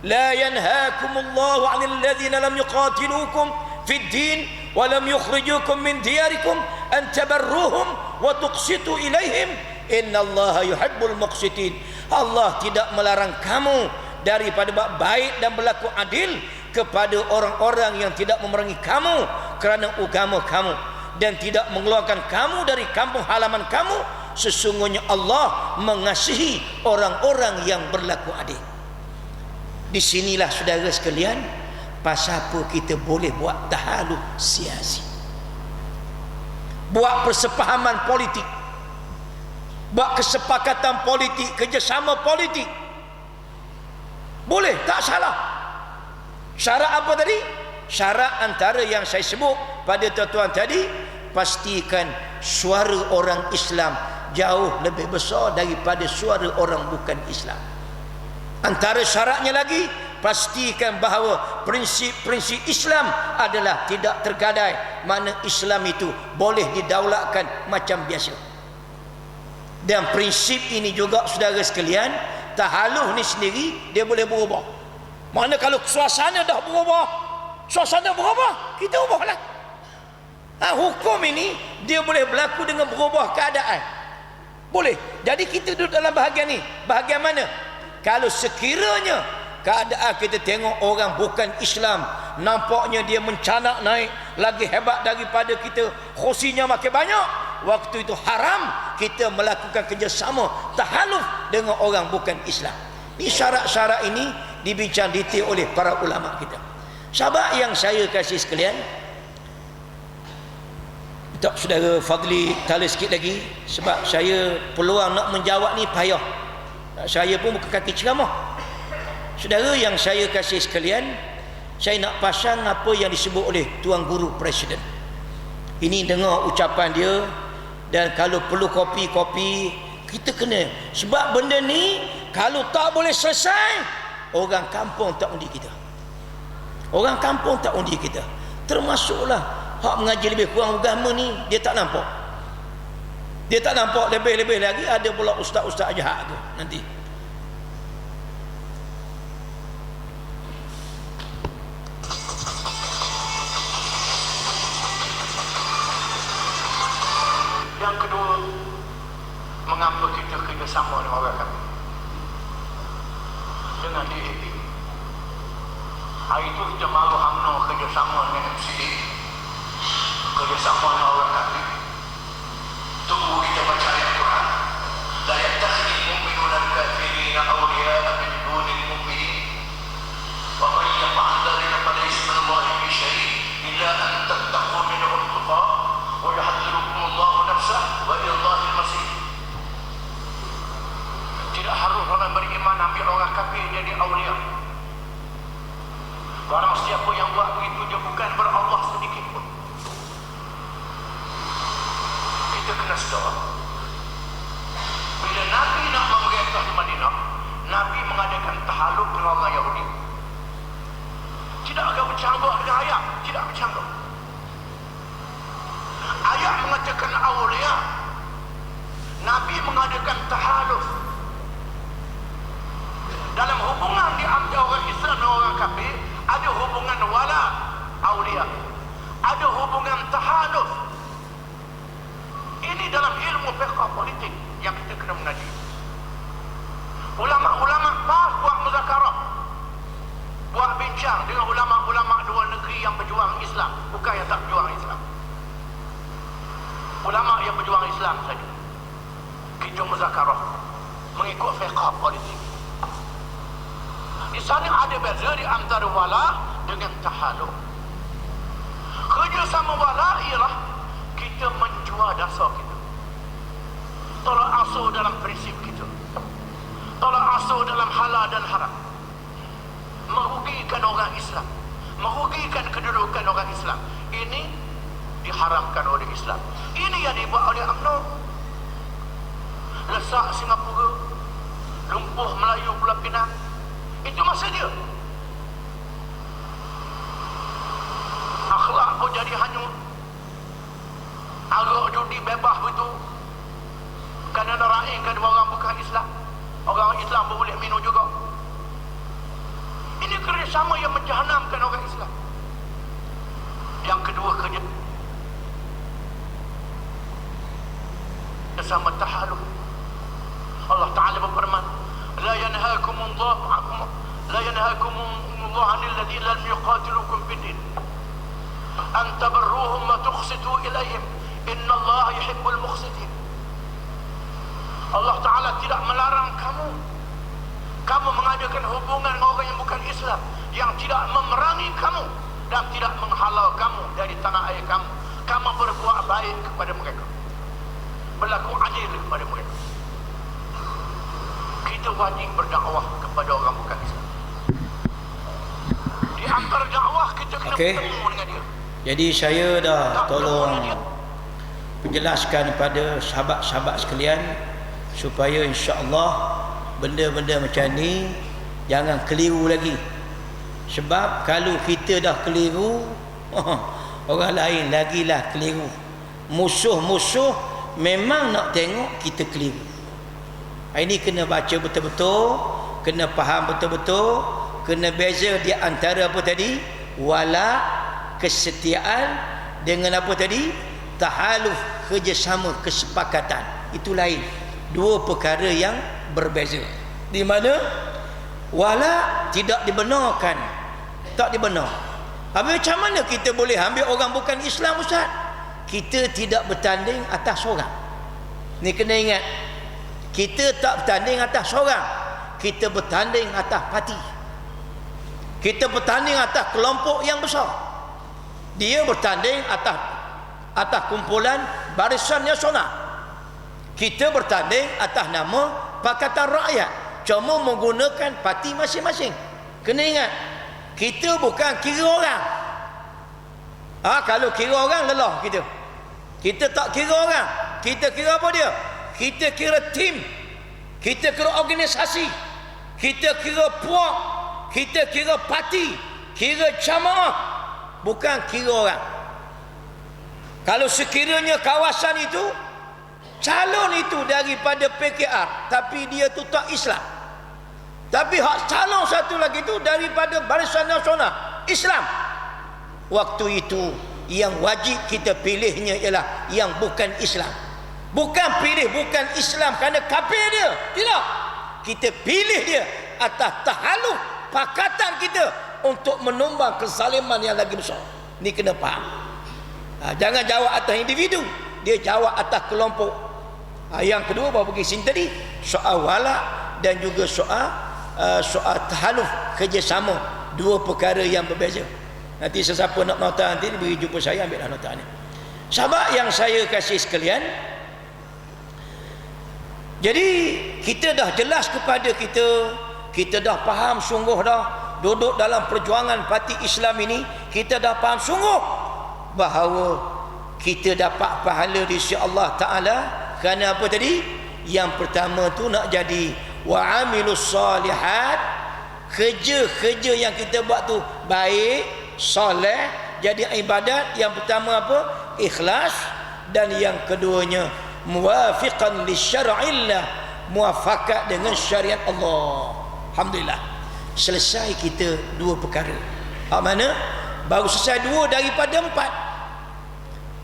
La yanhaakumullahu 'anil ladzina lam yuqatilukum fid din wa lam yukhrijukum min diyarikum an tabarruhum wa tuqsitu ilaihim innallaha yuhibbul muqsitin. Allah tidak melarang kamu daripada buat baik dan berlaku adil kepada orang-orang yang tidak memerangi kamu kerana agama kamu dan tidak mengeluarkan kamu dari kampung halaman kamu. Sesungguhnya Allah mengasihi orang-orang yang berlaku adil. Di sinilah saudara sekalian, pasal apa kita boleh buat tahaluf siasi, buat persepahaman politik, buat kesepakatan politik, kerjasama politik. Boleh, tak salah. Syarat apa tadi? Syarat antara yang saya sebut pada tuan-tuan tadi, pastikan suara orang Islam jauh lebih besar daripada suara orang bukan Islam. Antara syaratnya lagi, pastikan bahawa prinsip-prinsip Islam adalah tidak tergadai, mana Islam itu boleh didaulatkan macam biasa. Dan prinsip ini juga saudara sekalian, tahaluf ni sendiri dia boleh berubah. Mana kalau suasana dah berubah, kita ubahlah. Hukum ini dia boleh berlaku dengan berubah keadaan. Boleh. Jadi kita duduk dalam bahagian ni. Bahagian mana? Kalau sekiranya keadaan kita tengok orang bukan Islam, nampaknya dia mencanak naik, lagi hebat daripada kita, khosinya makin banyak, waktu itu haram kita melakukan kerjasama tahaluf dengan orang bukan Islam. Ini syarat-syarat ini dibincang detail oleh para ulama kita. Sahabat yang saya kasih sekalian, tak saudara Fadli tala sikit lagi, sebab saya peluang nak menjawab ni payah. Saya pun bukan kaki ceramah. Saudara yang saya kasih sekalian, saya nak pasang apa yang disebut oleh Tuan Guru Presiden. Ini dengar ucapan dia, dan kalau perlu kopi kita kena, sebab benda ni kalau tak boleh selesai, orang kampung tak undi kita. Orang kampung tak undi kita. Termasuklah hak mengaji lebih kurang agama ni, dia tak nampak. Dia tak nampak, lebih-lebih lagi ada pula ustaz-ustaz jahat tu nanti. Yang kedua, mengapa kita kerjasama dengan orang kami? Dengan DAP. Hari itu kita malu UMNO kerjasama dengan MCA, kerjasama dengan orang kami. Tunggu kita baca ayat Quran. La yattakhidul mu'minuna al-kafirina awliya'a min dunil mu'minin. Wa man yaf'al dhalika falaysa min Allahi fi syai' illa an tattaqu minhum tuqa wa yuhadhdhirukum Allahu nafsah wa ila Allahil masir. Tidak harus orang beriman ambil orang kafir jadi awliya. Barang siapa yang buat begitu, dia bukan berallah sedikit pun. Kita kena sedar, bila Nabi nak memerintah di Madinah, Nabi mengadakan tahaluk dengan orang Yahudi. Tidak agak bercanggah dengan ayat, tidak bercanggah. Ayat mengatakan awliya, Nabi mengadakan tahaluf. Dalam hubungan di antara orang Islam dan orang kafir, ada hubungan wala awliya, ada hubungan tahaluf. Ini dalam ilmu fiqh politik yang kita kena mengaji. Ulama-ulama pas buat muzakarah, buat bincang dengan ulama-ulama luar negeri yang berjuang Islam, bukan yang tak berjuang Islam. Ulama yang berjuang Islam saja. Kita muzakarah mengikut fiqh politik. Di sana ada beza di antara wala dengan tahaluf. Kerjasama wala ialah kita menjual dasar kita, tolak ansur dalam prinsip kita, tolak ansur dalam halal dan haram, merugikan orang Islam, merugikan kedudukan orang Islam. Ini diharamkan oleh Islam. Ini yang dibuat oleh UMNO. Lesak Singapura, lumpuh Melayu Pulau Pinang, itu masa dia. Akhlak pun jadi hanyut. Arak judi bebas begitu, kerana neraihkan dua orang bukan Islam. Orang Islam pun boleh minum juga. Ini kerjasama yang menjahanamkan orang Islam. Yang kedua, kerjasama tahaluf. Allah Ta'ala berfirman, La yanhakumullahu 'anil ladzina lam yuqatilukum fid din an tabarruhum wa tuqsitu ilaihim innallaha yuhibbul muqsitin. Allah Ta'ala tidak melarang kamu mengadakan hubungan dengan orang yang bukan Islam, yang tidak memerangi kamu dan tidak menghalau kamu dari tanah air kamu. Kamu berbuat baik kepada mereka, berlaku adil kepada mereka. Kita wajib berdakwah kepada orang bukan Islam. Di antara dakwah kita kena bertemu dengan dia. Jadi saya dah tolong penjelaskan kepada sahabat-sahabat sekalian, supaya insya-Allah benda-benda macam ni Jangan keliru lagi. Sebab kalau kita dah keliru, orang lain lagilah keliru. Musuh-musuh memang nak tengok kita keliru. Ini kena baca betul-betul, kena faham betul-betul, kena beza di antara apa tadi? Wala, kesetiaan, dengan apa tadi? Tahaluf, kerjasama, kesepakatan. Itu lain. Dua perkara yang berbeza. Di mana wala tidak dibenarkan, tak dibenar. Habis macam mana kita boleh ambil orang bukan Islam, Ustaz? Kita tidak bertanding atas orang. Ni kena ingat. Kita tak bertanding atas orang, kita bertanding atas parti. Kita bertanding atas kelompok yang besar. Dia bertanding atas kumpulan Barisan Nasional. Kita bertanding atas nama Pakatan Rakyat, cuma menggunakan parti masing-masing. Kena ingat, kita bukan kira orang. Kalau kira orang lelah kita. Kita tak kira orang. Kita kira apa dia? Kita kira tim, kita kira organisasi, kita kira puak, kita kira parti, kira jamaah, bukan kira orang. Kalau sekiranya kawasan itu, calon itu daripada PKR, tapi dia tu tak Islam, tapi hak calon satu lagi itu daripada Barisan Nasional Islam, waktu itu yang wajib kita pilihnya ialah yang bukan Islam. Bukan pilih bukan Islam kerana kafir dia, tidak. Kita pilih dia atas tahaluf pakatan kita untuk menumbang kezaliman yang lagi besar. Ni kena faham. Jangan jawab atas individu, dia jawab atas kelompok. Yang kedua baru pergi sini tadi, soal wala dan juga soal tahaluf, kerjasama. Dua perkara yang berbeza. Nanti sesiapa nak nota nanti beri jumpa saya, ambillah nota ni. Sahabat yang saya kasih sekalian, jadi kita dah jelas kepada kita dah faham sungguh dah duduk dalam perjuangan parti Islam ini, kita dah faham sungguh bahawa kita dapat pahala di sisi Allah Ta'ala. Kerana apa tadi? Yang pertama tu nak jadi wa'amilus salihat, kerja-kerja yang kita buat tu baik, soleh, jadi ibadat. Yang pertama apa? Ikhlas. Dan yang keduanya muwafiqan li syar'illah, muafakat dengan syariat Allah. Alhamdulillah, selesai kita dua perkara. Mana? Baru selesai dua daripada empat.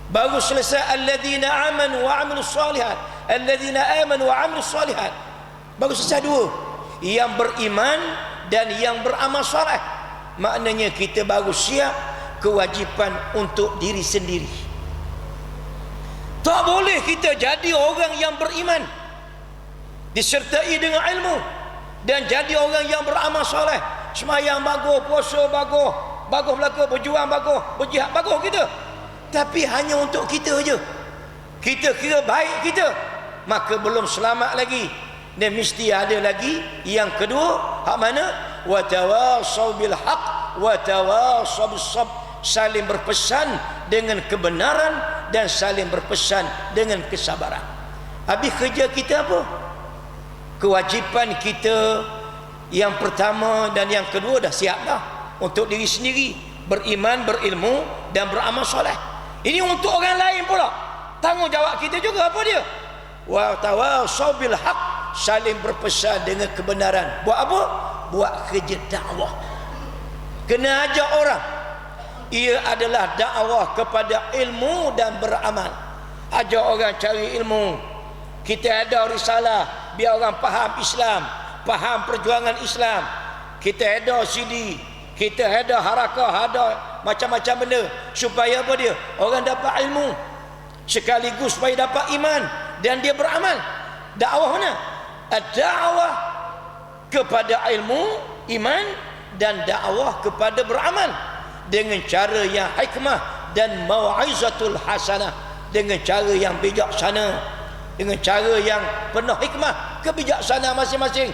Baru selesai alladzina amanu wa amilus solihat, alladzina amanu wa amilus solihat. Baru selesai dua, yang beriman dan yang beramal soleh. Maknanya kita baru siap kewajipan untuk diri sendiri. Tak boleh kita jadi orang yang beriman disertai dengan ilmu dan jadi orang yang beramal soleh, sembahyang bagus, puasa bagus, bagus belaka, berjuang bagus, berjihad bagus kita, tapi hanya untuk kita saja. Kita kira baik kita, maka belum selamat lagi. Dan mesti ada lagi yang kedua, hak mana? Wa tawassaw bil haqq wa tawassaw bis sabr, saling berpesan dengan kebenaran dan saling berpesan dengan kesabaran. Habis kerja kita apa? Kewajipan kita yang pertama dan yang kedua dah siap dah untuk diri sendiri, beriman, berilmu dan beramal soleh. Ini untuk orang lain pula. Tanggungjawab kita juga apa dia? Wa tawassaw bil haqq, saling berpesan dengan kebenaran. Buat apa? Buat kerja dakwah. Kena ajak orang. Ia adalah dakwah kepada ilmu dan beramal. Ajak orang cari ilmu. Kita ada risalah biar orang faham Islam, faham perjuangan Islam. Kita ada CD, kita ada harakah, ada macam-macam benda supaya apa dia? Orang dapat ilmu sekaligus supaya dapat iman dan dia beramal. Dakwah mana? Dakwah kepada ilmu, iman, dan dakwah kepada beramal dengan cara yang hikmah dan mau'izatul hasanah, dengan cara yang bijaksana, dengan cara yang penuh hikmah, kebijaksanaan masing-masing.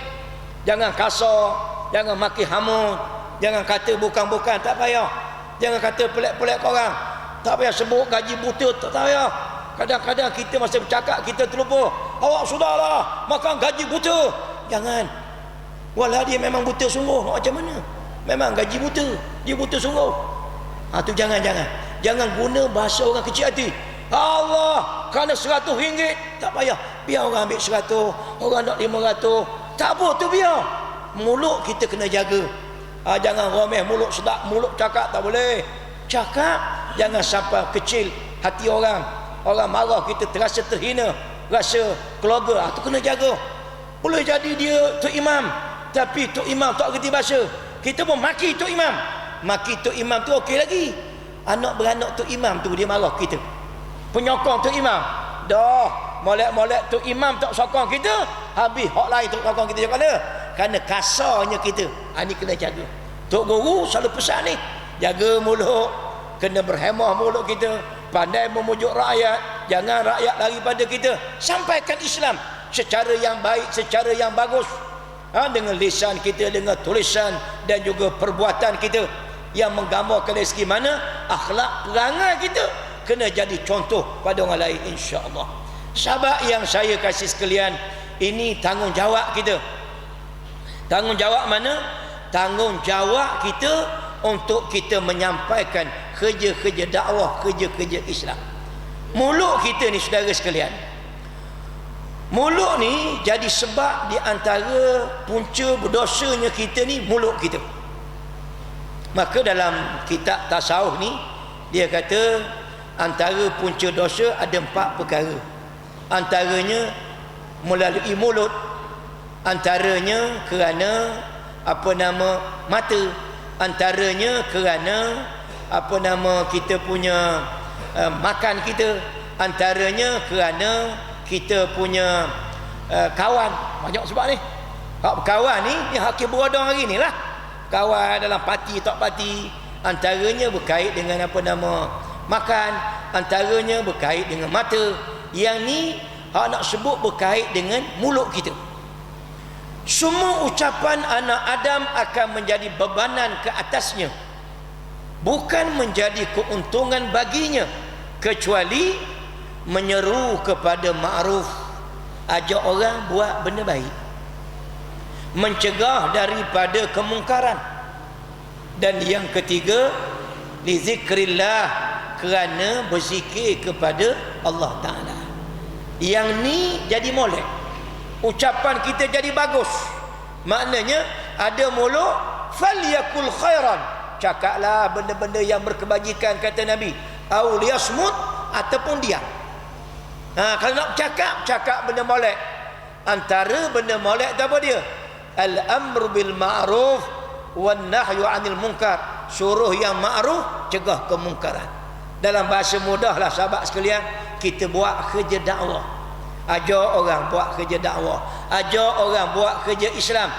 Jangan kasar, jangan maki hamut, jangan kata bukan-bukan, tak payah. Jangan kata pelik-pelik korang, tak payah sebut gaji buta, tak payah. Kadang-kadang kita masa bercakap kita terlupa, awak sudahlah makan gaji buta. Jangan. Walau dia memang buta sungguh, macam mana? Memang gaji buta, dia buta sungguh. Tu jangan guna bahasa orang kecil hati. Allah, kerana RM100 tak payah, biar orang ambil 100, orang nak 500, tak apa tu, biar. Mulut kita kena jaga. Jangan romeh mulut, sedap mulut, cakap tak boleh. Cakap jangan sampai kecil hati orang. Orang marah kita terasa terhina, rasa keluarga, tu kena jaga. Boleh jadi dia Tok Imam, tapi Tok Imam tak kerti bahasa, kita pun maki Tok Imam. Maki Tok Imam tu okey lagi. Anak beranak Tok Imam tu dia marah kita, penyokong Tok Imam. Dah molek-molek Tok Imam tak sokong kita, habis hak lain tak sokong kita juga mana? Kerana kasarnya kita. Ni kena jaga. Tok Guru selalu pesan ni, jaga mulut, kena berhemah mulut kita, pandai memujuk rakyat, jangan rakyat lari pada kita. Sampaikan Islam secara yang baik, secara yang bagus, dengan lisan kita, dengan tulisan dan juga perbuatan kita, yang menggambarkan dari segi mana akhlak perangai kita kena jadi contoh pada orang lain, insya-Allah. Sahabat yang saya kasih sekalian, ini tanggungjawab kita. Tanggungjawab mana? Tanggungjawab kita untuk kita menyampaikan kerja-kerja dakwah, kerja-kerja Islam. Mulut kita ni saudara sekalian, mulut ni jadi sebab di antara punca berdosanya kita ni, mulut kita. Maka dalam kitab tasawuf ni dia kata antara punca dosa ada 4 perkara. Antaranya melalui mulut, antaranya kerana mata, antaranya kerana kita punya makan kita, antaranya kerana kita punya kawan. Banyak sebab ni. Hak kawan ni hakim berodong hari ni lah. Kawan dalam parti tak parti, antaranya berkait dengan makan, antaranya berkait dengan mata. Yang ni hak nak sebut berkait dengan mulut kita. Semua ucapan anak Adam akan menjadi bebanan ke atasnya, bukan menjadi keuntungan baginya, kecuali menyeru kepada ma'ruf, ajak orang buat benda baik, mencegah daripada kemungkaran, dan yang ketiga li zikrillah, kerana berzikir kepada Allah Ta'ala. Yang ni jadi molek, ucapan kita jadi bagus. Maknanya ada mulut, falyakul khairan, cakaplah benda-benda yang berkebajikan, kata Nabi, au liyasmut, ataupun diam. Kalau nak cakap benda molek. Antara benda molek tu apa dia? Al-amru bil ma'ruf wan nahyu 'anil munkar, suruh yang ma'ruf, cegah kemungkaran. Dalam bahasa mudahlah sahabat sekalian, kita buat kerja dakwah, ajak orang buat kerja dakwah, ajak orang buat kerja Islam.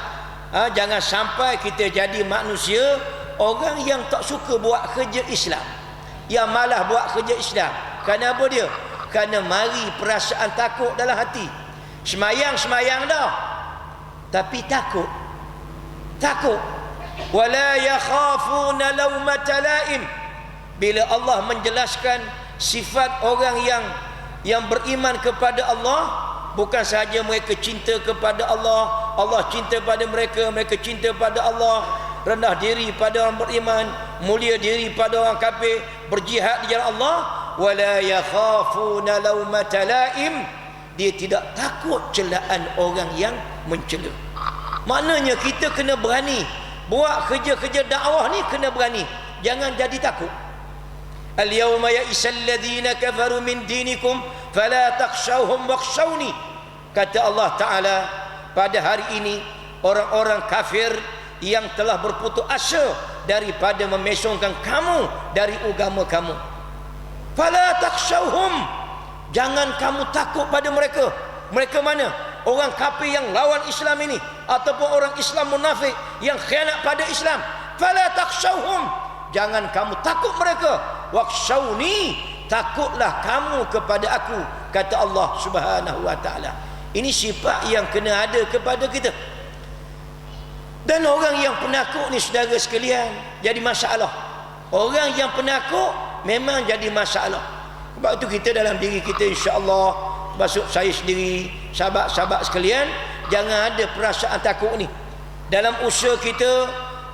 Jangan sampai kita jadi manusia orang yang tak suka buat kerja Islam, yang malah buat kerja Islam. Kerana apa dia? Kerana mari perasaan takut dalam hati. Semayang dah, tapi takut. Wala yakhafuna laumata laim. Bila Allah menjelaskan sifat orang yang beriman kepada Allah, bukan sahaja mereka cinta kepada Allah, Allah cinta pada mereka, mereka cinta pada Allah, rendah diri pada orang beriman, mulia diri pada orang kafir, berjihad di jalan Allah. Wala yakhafuna laumata laim, dia tidak takut celaan orang yang mencela. Maknanya kita kena berani buat kerja-kerja dakwah ni, kena berani, jangan jadi takut. Al-yawma ya'isal ladzina kafaru min dinikum fala takhshawhum wakhshawni, kata Allah Ta'ala, pada hari ini orang-orang kafir yang telah berputus asa daripada memesongkan kamu dari agama kamu, fala takhshawhum, jangan kamu takut pada mereka. Mereka mana? Orang kafir yang lawan Islam ini, ataupun orang Islam munafik yang khianat pada Islam. Fala takhshawhum, jangan kamu takut mereka. Wakhshawni, takutlah kamu kepada aku, kata Allah Subhanahu wa Ta'ala. Ini sifat yang kena ada kepada kita. Dan orang yang penakut ni saudara sekalian jadi masalah. Orang yang penakut memang jadi masalah. Sebab itu kita dalam diri kita, insya-Allah, masuk saya sendiri, sahabat-sahabat sekalian, jangan ada perasaan takut ni. dalam usaha kita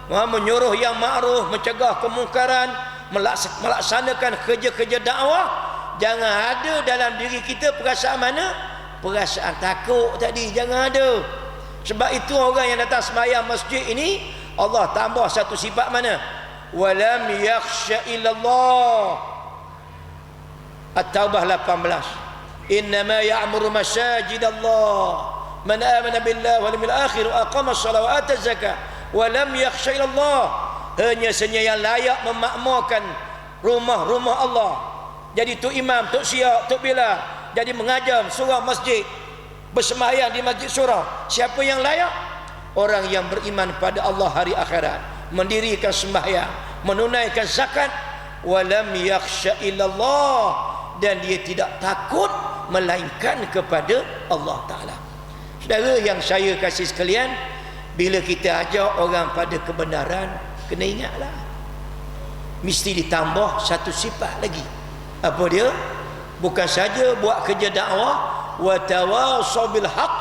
menyuruh yang ma'ruf, mencegah kemungkaran, melaksanakan kerja-kerja dakwah, jangan ada dalam diri kita perasaan mana? Perasaan takut tadi, jangan ada. Sebab itu orang yang datang sembahyang masjid ini, Allah tambah satu sifat mana? Walam yakhsha illallah. At-Taubah 18. Innama ya'muru masajidallah man amana billahi wal yawmil akhir wa aqama as-salata wa ata az-zakah wa lam yakhsha illallah. Hanya saja yang layak memakmurkan rumah-rumah Allah. Jadi tok imam, tok syiah, tok bila, jadi mengajar surah masjid, bersembahyang di masjid surah. Siapa yang layak? Orang yang beriman pada Allah hari akhirat, mendirikan sembahyang, menunaikan zakat, walam yakhsha illallah, dan dia tidak takut melainkan kepada Allah Ta'ala. Saudara yang saya kasih sekalian, bila kita ajak orang pada kebenaran, kena ingatlah, mesti ditambah satu sifat lagi. Apa dia? Bukan saja buat kerja dakwah, wa tawassaw bil haq,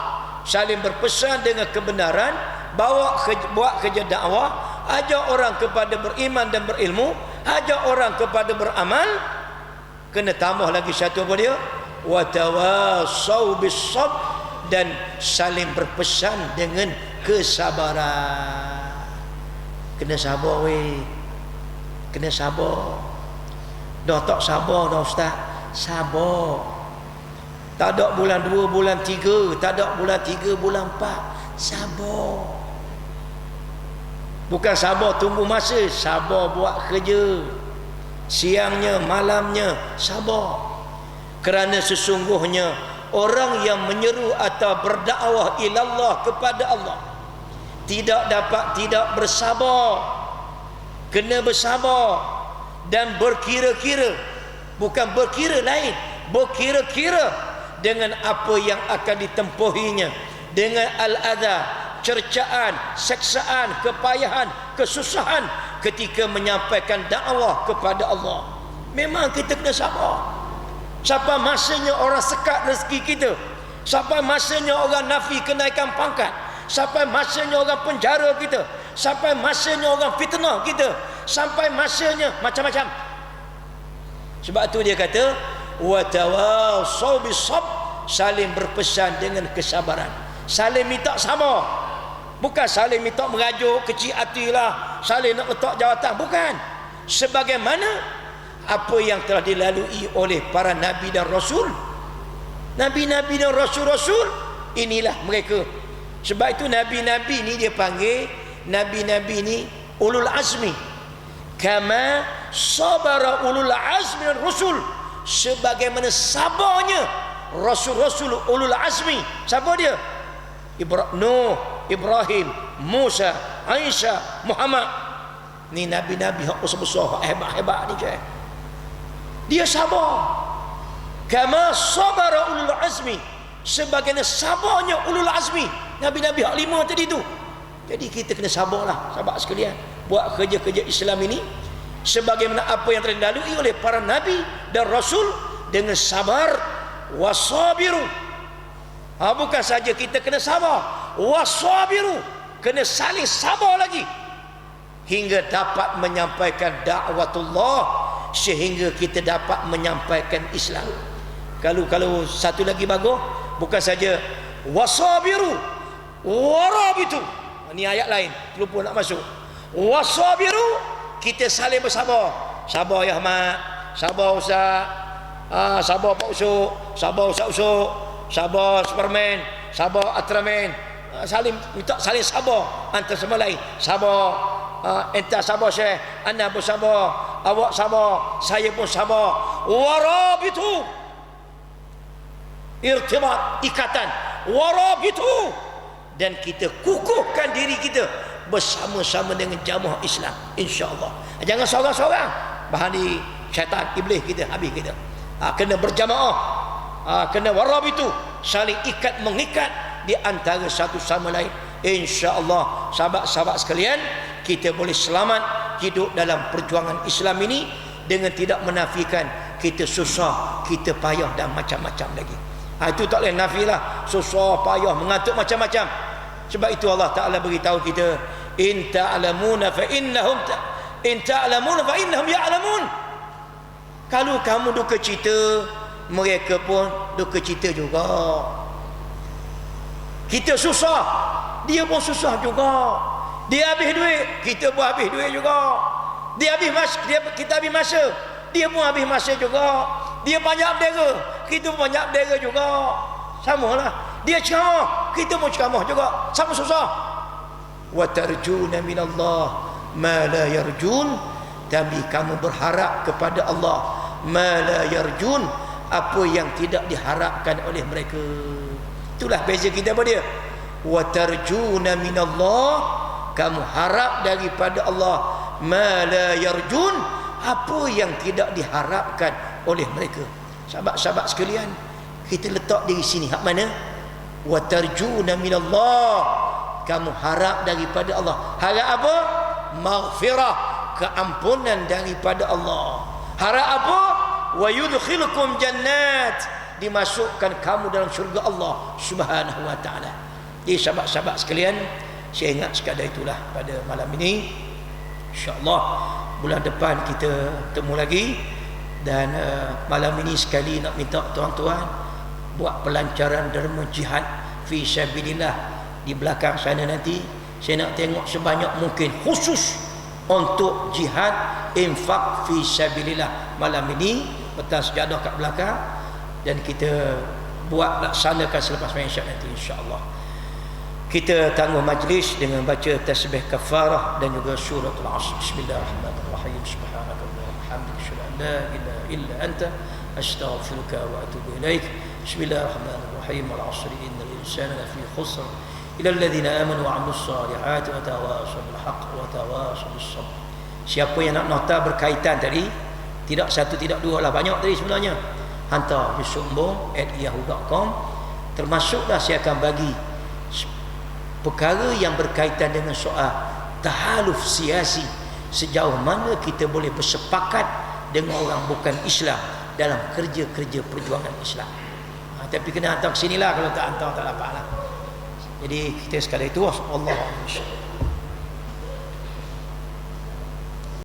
saling berpesan dengan kebenaran, buat kerja dakwah, ajak orang kepada beriman dan berilmu, ajak orang kepada beramal. Kena tambah lagi satu, apa dia? Wa tawassaw bis sabr, dan saling berpesan dengan kesabaran. Kena sabar weh, kena sabar. Dah tak sabar dah ustaz, sabar. Tak ada bulan 2, bulan 3, tak ada bulan 3, bulan 4, sabar. Bukan sabar tunggu masa, sabar buat kerja, siangnya, malamnya, sabar. Kerana sesungguhnya orang yang menyeru atau berdakwah ilallah, kepada Allah, tidak dapat tidak bersabar. Kena bersabar dan berkira-kira. Bukan berkira lain, berkira-kira dengan apa yang akan ditempuhinya, dengan al-adha, cercaan, seksaan, kepayahan, kesusahan ketika menyampaikan dakwah kepada Allah. Memang kita kena sabar. Sampai masanya orang sekat rezeki kita, sampai masanya orang nafi kenaikan pangkat, sampai masanya orang penjara kita, sampai masanya orang fitnah kita, sampai masanya macam-macam. Sebab tu dia kata wa tawassaw bis sabr, saling berpesan dengan kesabaran, saling minta sabar. Bukan saling minta merajuk, kecil hatilah, saling nak letak jawatan, bukan. Sebagaimana apa yang telah dilalui oleh para nabi dan rasul. Nabi-nabi dan rasul-rasul, inilah mereka. Sebab itu nabi-nabi ni dia panggil nabi-nabi ni ulul azmi. Kama sabara ulul azmi dan rasul, sebagaimana sabarnya rasul-rasul ulul azmi. Siapa dia? Nuh, Ibrahim, Musa, Aisyah, Muhammad. Ni nabi-nabi hak besar-besar, hebat-hebat ni je. Dia sabar. Kama sabara ulul azmi, sebagaimana sabarnya ulul azmi, nabi-nabi hak 5 tadi tu. Jadi kita kena sabarlah, sahabat sekalian, buat kerja-kerja Islam ini sebagaimana apa yang telah dilalui oleh para nabi dan rasul, dengan sabar. Wasabiru, bukan saja kita kena sabar, wasabiru, kena saling sabar lagi hingga dapat menyampaikan dakwatullah, sehingga kita dapat menyampaikan Islam. Kalau satu lagi bagus, bukan saja wasabiru warabitu, ini ayat lain terlupa nak masuk. Wasabiru, kita saling bersabar. Sabar ya Ahmad, sabar Ustaz, sabar Pak Usuk, sabar Ustaz Usuk, sabar Superman, sabar Ultraman. Saling minta saling sabar antara sama lain. Sabar, entah sabar Syekh, anda pun sabar, awak sabar, saya pun sabar. Warabitu, irtibat, ikatan. Warabitu, dan kita kukuhkan diri kita bersama-sama dengan jamaah Islam, insya-Allah. Jangan seorang-seorang, bahan di syaitan, iblis kita, habis kita. Kena berjamaah, kena warabitu, saling ikat mengikat di antara satu sama lain. Insya-Allah, sahabat-sahabat sekalian, kita boleh selamat hidup dalam perjuangan Islam ini dengan tidak menafikan kita susah, kita payah dan macam-macam lagi. Itu tak boleh nafilah, susah, payah, mengantuk macam-macam. Sebab itu Allah Ta'ala beritahu kita, in ta'lamuna fa innahum ya'lamun. Kalau kamu duka cita, mereka pun duka cita juga. Kita susah, dia pun susah juga. Dia habis duit, kita pun habis duit juga. Kita habis masa, dia pun habis masa juga. Dia banyak bendera, kita pun banyak bendera juga. Samalah. Dia ceramah, kita pun ceramah juga. Sama susah. Wa tarjuna minallah ma la yarjun. Tapi kamu berharap kepada Allah ma la yarjun, apa yang tidak diharapkan oleh mereka. Itulah beza kita apa dia. Wa tarjuna minallah, kamu harap daripada Allah ma la yarjun, apa yang tidak diharapkan oleh mereka. Sahabat-sahabat sekalian, kita letak diri sini hak mana? Wa tarjuna minallah, kamu harap daripada Allah. Harap apa? Maghfirah, keampunan daripada Allah. Harap apa? Wa yudkhilukum jannat, dimasukkan kamu dalam syurga Allah Subhanahu wa taala. Jadi sahabat-sahabat sekalian, saya ingat sekadar itulah pada malam ini. InsyaAllah bulan depan kita bertemu lagi. Dan malam ini sekali nak minta tuan-tuan buat pelancaran derma jihad fi sabilillah di belakang sana nanti. Saya nak tengok sebanyak mungkin khusus untuk jihad infak fi sabilillah malam ini, petang sejadah kat belakang, dan kita buat laksanakan selepas isyak nanti insya-Allah. Kita tangguh majlis dengan baca tasbih kafarah dan juga suratul Asr. Bismillahirrahmanirrahim. Subhanakallahumma wa bihamdika asyhadu an la ilaha illa anta astaghfiruka wa atubu ilaik. Bismillahirrahmanirrahim. Wal 'asri innal insana lafi khusr illa alladhina amanu wa 'amilus salihati wa tawasaw bil haqq wa tawasaw bis sabr. Siapa yang nak nota berkaitan tadi, tidak satu tidak dua lah, banyak tadi sebenarnya. Hantar yusumbong@yahoo.com. Termasuklah saya akan bagi perkara yang berkaitan dengan soal tahaluf siasi, sejauh mana kita boleh bersepakat dengan orang bukan Islam dalam kerja-kerja perjuangan Islam. Tapi kena hantar ke sinilah, kalau tak hantar tak dapat lah. Jadi kita sekali itu Allah.